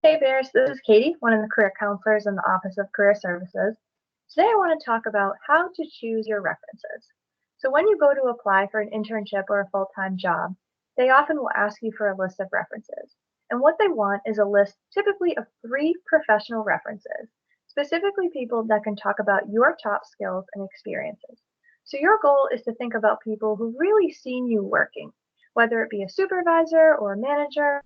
Hey Bears, this is Katie, one of the career counselors in the Office of Career Services. Today I want to talk about how to choose your references. So when you go to apply for an internship or a full-time job, they often will ask you for a list of references. And what they want is a list typically of 3 professional references, specifically people that can talk about your top skills and experiences. So your goal is to think about people who really seen you working, whether it be a supervisor or a manager,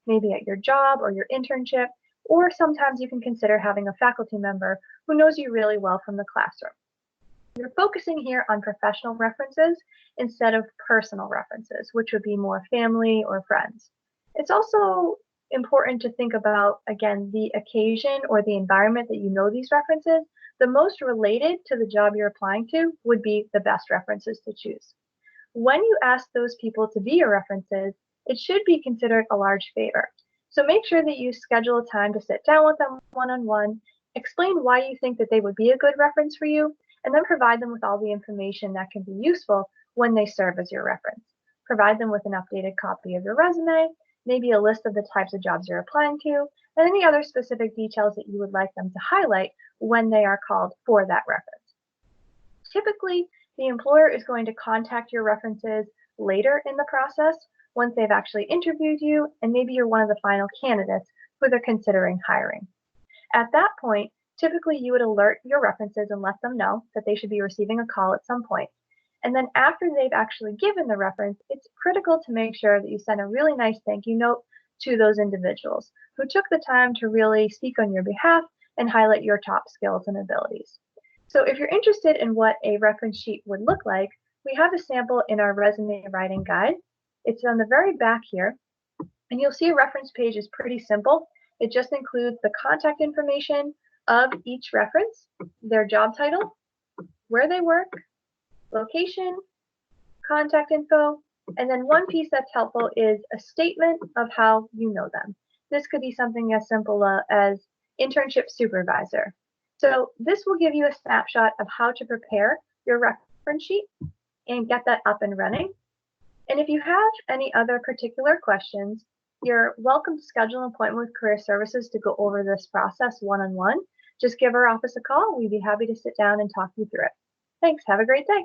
maybe at your job or your internship, or sometimes you can consider having a faculty member who knows you really well from the classroom. You're focusing here on professional references instead of personal references, which would be more family or friends. It's also important to think about, again, the occasion or the environment that you know these references. The most related to the job you're applying to would be the best references to choose. When you ask those people to be your references, it should be considered a large favor. So make sure that you schedule a time to sit down with them one-on-one, explain why you think that they would be a good reference for you, and then provide them with all the information that can be useful when they serve as your reference. Provide them with an updated copy of your resume, maybe a list of the types of jobs you're applying to, and any other specific details that you would like them to highlight when they are called for that reference. Typically, the employer is going to contact your references later in the process once they've actually interviewed you and maybe you're one of the final candidates who they're considering hiring. At that point, typically you would alert your references and let them know that they should be receiving a call at some point. And then after they've actually given the reference, it's critical to make sure that you send a really nice thank you note to those individuals who took the time to really speak on your behalf and highlight your top skills and abilities. So if you're interested in what a reference sheet would look like, we have a sample in our resume writing guide. It's on the very back here, and you'll see a reference page is pretty simple. It just includes the contact information of each reference, their job title, where they work, location, contact info, and then one piece that's helpful is a statement of how you know them. This could be something as simple as internship supervisor. So this will give you a snapshot of how to prepare your reference sheet and get that up and running. And if you have any other particular questions, you're welcome to schedule an appointment with Career Services to go over this process one-on-one. Just give our office a call. We'd be happy to sit down and talk you through it. Thanks. Have a great day.